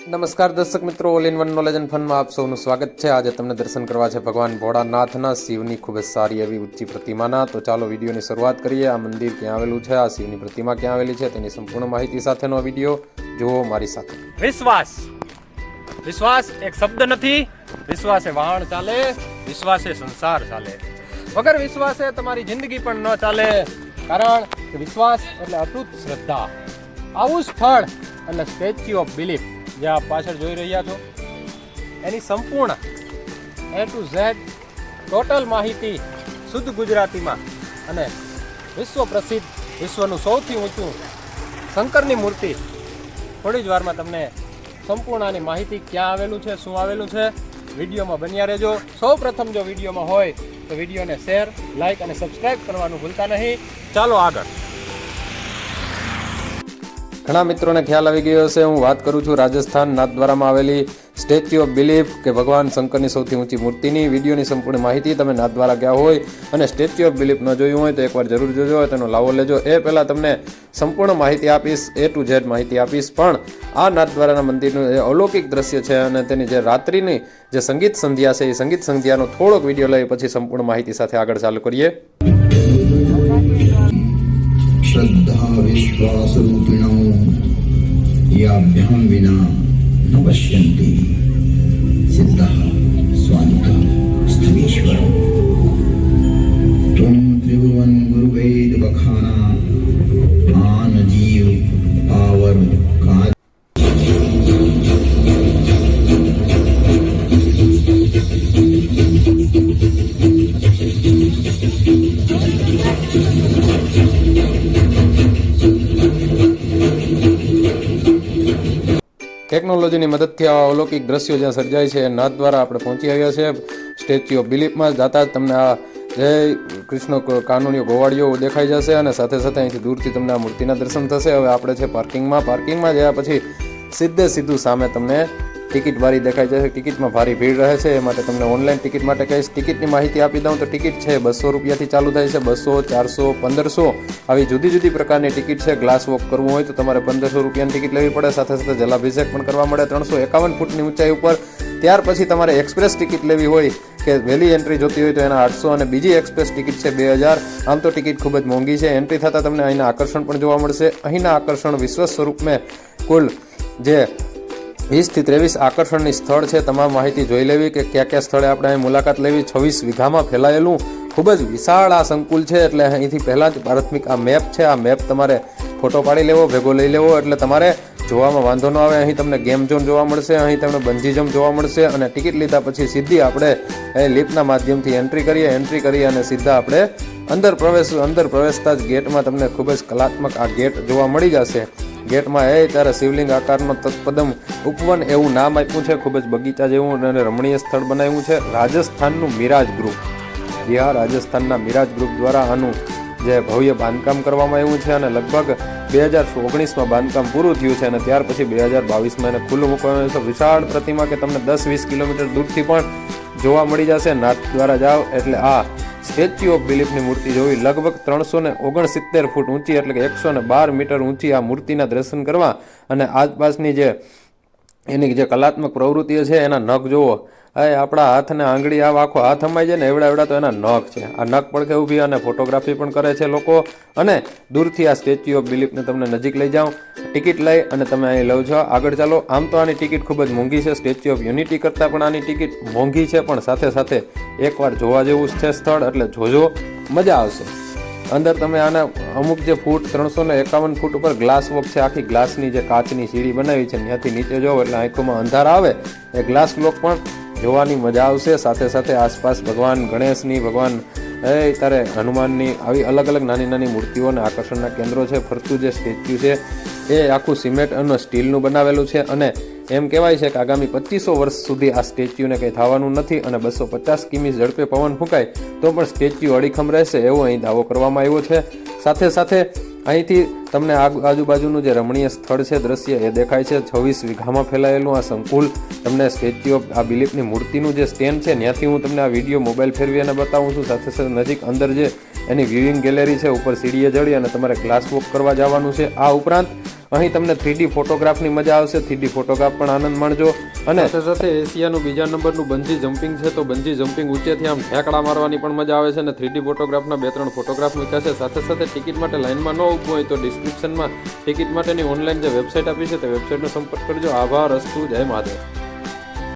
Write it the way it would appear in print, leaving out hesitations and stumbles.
નમસ્કાર દર્શક મિત્રો, all in one knowledge and ફનમાં આપ સૌનું સ્વાગત છે। આજે તમને દર્શન કરવા છે ભગવાન ભોળાનાથના શિવની ખૂબ જ સારી એવી ઊંચી પ્રતિમાના। તો ચાલો વિડીયોની શરૂઆત કરીએ। આ મંદિર ક્યાં આવેલું છે, આ શિવની પ્રતિમા ક્યાં આવેલી છે, તેની સંપૂર્ણ માહિતી સાથેનો વિડીયો જુઓ મારી સાથે। વિશ્વાસ વિશ્વાસ એક શબ્દ નથી, વિશ્વાસે વાહન ચાલે, વિશ્વાસે સંસાર ચાલે। વગર વિશ્વાસે તમારી જિંદગી પણ ન ચાલે, કારણ કે વિશ્વાસ એટલે અતૂટ શ્રદ્ધા। આવું સ્થળ એટલે સ્ટેચ્યુ ઓફ બિલીફ જે આપ પાછળ જોઈ રહ્યા છો, એની સંપૂર્ણ A to Z ટોટલ માહિતી શુદ્ધ ગુજરાતીમાં અને વિશ્વ પ્રસિદ્ધ, વિશ્વનું સૌથી ઊંચું શંકરની મૂર્તિ થોડી જ વારમાં તમને સંપૂર્ણ આની માહિતી ક્યાં આવેલું છે, શું આવેલું છે, વિડીયોમાં બન્યા રહેજો। સૌ પ્રથમ જો વિડીયોમાં હોય તો વિડીયોને શેર, લાઇક અને સબસ્ક્રાઇબ કરવાનું ભૂલતા નહીં। ચાલો આગળ। ઘણા મિત્રોને ખ્યાલ આવી ગયો હશે, હું વાત કરું છું રાજસ્થાન નાથદ્વારામાં આવેલી સ્ટેચ્યુ ઓફ બિલીફ કે ભગવાન શંકરની સૌથી ઊંચી મૂર્તિની। વિડીયોની સંપૂર્ણ માહિતી તમે નાથદ્વારા ગયા હોય અને સ્ટેચ્યુ ઓફ બિલીફ ન જોયું હોય તો એકવાર જરૂર જોજો, તેનો લાવો લેજો। એ પહેલાં તમને સંપૂર્ણ માહિતી આપીશ, A to Z માહિતી આપીશ। પણ આ નાથદ્વારાના મંદિરનું જે અલૌકિક દ્રશ્ય છે અને તેની જે રાત્રિની જે સંગીત સંધ્યા છે, એ સંગીત સંધ્યાનો થોડોક વિડીયો લઈ પછી સંપૂર્ણ માહિતી સાથે આગળ ચાલુ કરીએ। श्रद्धा विश्वास रूपिणो याभ्याम विना न पश्यन्ति सिद्धः स्वान्तः स्थवीश्वर त्वं त्रिभुवन गुरुवेद बखाना आन जीव पावर का ટેકનોલોજીની મદદથી આ અલૌકિક દ્રશ્યો જ્યાં સર્જાય છે, નાથ દ્વારા આપણે પહોંચી આવ્યા છે સ્ટેચ્યુ ઓફ બિલીફમાં। જતા જ તમને આ જય કૃષ્ણ કાનૂનીઓ ગોવાળીઓ દેખાઈ જશે અને સાથે સાથે અહીંથી દૂરથી તમને આ મૂર્તિના દર્શન થશે। હવે આપણે છે પાર્કિંગમાં જયા પછી સીધું સામે તમને ટિકિટ બારી દેખાઈ જશે। ટિકિટમાં ભારી ભીડ રહે છે, એ માટે તમને ઓનલાઈન ટિકિટ માટે કહીશ। ટિકિટની માહિતી આપી દઉં તો ટિકિટ છે 200 રૂપિયાથી ચાલુ થાય છે, 200, 400, 1500 આવી જુદી જુદી પ્રકારની ટિકિટ છે। ગ્લાસ વોક કરવું હોય તો તમારે 1500 રૂપિયાની ટિકિટ લેવી પડે, સાથે સાથે જલાભિષેક પણ કરવા મળે 351 ફૂટની ઊંચાઈ ઉપર। ત્યાર પછી તમારે એક્સપ્રેસ ટિકિટ લેવી હોય કે વહેલી એન્ટ્રી જોતી હોય તો એના 800 અને બીજી એક્સપ્રેસ ટિકિટ છે 2000। આમ તો ટિકિટ ખૂબ જ મોંઘી છે। એન્ટ્રી થતાં તમને અહીંના આકર્ષણ પણ જોવા મળશે। અહીંના આકર્ષણ વિશ્વ સ્વરૂપમાં કુલ જે 20 થી 23 આકર્ષણની સ્થળ છે। તમામ માહિતી જોઈ લેવી કે કયા સ્થળે આપણે અહીં મુલાકાત લેવી। 26 વીઘામાં ફેલાયેલું ખૂબ જ વિશાળ આ સંકુલ છે। એટલે અહીંથી પહેલાં જ પ્રાથમિક આ મેપ છે, આ મેપ તમારે ફોટો પાડી લેવો, ભેગો લઈ લેવો, એટલે તમારે જોવામાં વાંધો ન આવે। અહીં તમને ગેમ ઝોન જોવા મળશે, અહીં તમને બંજી જમ્પ જોવા મળશે અને ટિકિટ લીધા પછી સીધી આપણે લિફ્ટના માધ્યમથી એન્ટ્રી કરીએ અને સીધા આપણે અંદર પ્રવેશતા જ ગેટમાં તમને ખૂબ જ કલાત્મક આ ગેટ જોવા મળી જશે। ગેટમાં ત્યારે શિવલિંગ આકારનો તત્પદમ ઉપવન એવું નામ આપ્યું છે। ખૂબ જ બગીચા જેવું અને રમણીય સ્થળ બનાવ્યું છે। રાજસ્થાનનું મિરાજ ગ્રુપ, રાજસ્થાનના મિરાજ ગ્રુપ દ્વારા આનું જે ભવ્ય બાંધકામ કરવામાં આવ્યું છે અને લગભગ 2019માં બાંધકામ પૂરું થયું છે અને ત્યાર પછી 2022માં એને ખુલ્લું મૂકવામાં આવ્યું છે। વિશાળ પ્રતિમા કે તમને 10-20 કિલોમીટર દૂરથી પણ જોવા મળી જશે। નાથ દ્વારા જાઓ એટલે આ સ્ટેચ્યુ ઓફ બિલીફની મૂર્તિ જોવી। લગભગ 369 ફૂટ ઊંચી એટલે કે 112 મીટર ઊંચી આ મૂર્તિના દર્શન કરવા અને આસપાસની જે એની જે કલાત્મક પ્રવૃત્તિઓ છે એના નખ જોવો। આપણા હાથને આંગળી આખો હાથ હમાઈ જાય ને એવડા તો એના નખ છે। આ નખ પડખે ઊભી અને ફોટોગ્રાફી પણ કરે છે લોકો। અને દૂરથી આ સ્ટેચ્યુ ઓફ બિલીફને તમને નજીક લઈ જાઓ, ટિકિટ લઈ અને તમે અહીં લો છો। આગળ ચાલો। આમ તો આની ટિકિટ ખૂબ જ મોંઘી છે, સ્ટેચ્યુ ઓફ યુનિટી કરતાં પણ આની ટિકિટ મોંઘી છે, પણ સાથે સાથે એકવાર જોવા જેવું છે સ્થળ, એટલે જોજો, મજા આવશે। અંદર તમે આના અમુક જે ફૂટ 351 ફૂટ ઉપર ગ્લાસ વોક છે, આખી ગ્લાસની જે કાચની સીડી બનાવી છે, ત્યાંથી નીચે જાઓ એટલે આંખોમાં અંધાર આવે એ ગ્લાસ બ્લોક પણ જોવાની મજા આવશે। સાથે સાથે આસપાસ ભગવાન ગણેશની, ભગવાન તારે હનુમાનની આવી અલગ અલગ નાની મૂર્તિઓ અને આકર્ષણના કેન્દ્રો છે। ફરતું જે સ્ટેચ્યુ છે એ આખું સિમેન્ટ અને સ્ટીલનું બનાવેલું છે અને એમ કહેવાય છે કે આગામી 2500 વર્ષ સુધી આ સ્ટેચ્યુને કંઈ થવાનું નથી અને 250 કિમી ઝડપે પવન ફૂંકાય તો પણ સ્ટેચ્યુ અડીખમ રહેશે એવો અહીં દાવો કરવામાં આવ્યો છે। સાથે સાથે અહીંથી તમને આજુબાજુનું જે રમણીય સ્થળ છે, દ્રશ્ય એ દેખાય છે। 26 વીઘામાં ફેલાયેલું આ સંકુલ તમને સ્ટેચ્યુ ઓફ આ બિલીફની મૂર્તિનું જે સ્ટેન્ડ છે ત્યાંથી હું તમને આ વિડીયો મોબાઈલ ફેરવી અને બતાવું છું। સાથે સાથે નજીક અંદર જે એની વ્યુઇંગ ગેલેરી છે, ઉપર સીડીએ ચડી અને તમારે ગ્લાસ વોક કરવા જવાનું છે। આ ઉપરાંત અહીં તમને 3D ફોટોગ્રાફની મજા આવશે. 3D ફોટોગ્રાફ પણ આનંદ માણજો. અને સાથે સાથે એશિયાનું બીજા નંબરનું બંજી જમ્પિંગ છે, તો બંજી જમ્પિંગ ઊંચેથી આમ ઠેકડા મારવાની પણ મજા આવે છે. અને 3D ફોટોગ્રાફના 2-3 ફોટોગ્રાફ મૂક્યા છે. સાથે સાથે ટિકિટ માટે લાઇનમાં ન ઊભું હોય તો ડિસ્ક્રિપ્શનમાં ટિકિટ માટેની ઓનલાઈન જે વેબસાઇટ આપી છે તે વેબસાઇટનો સંપર્ક કરજો. આભાર. અસ્તુ. જય મહાદેવ.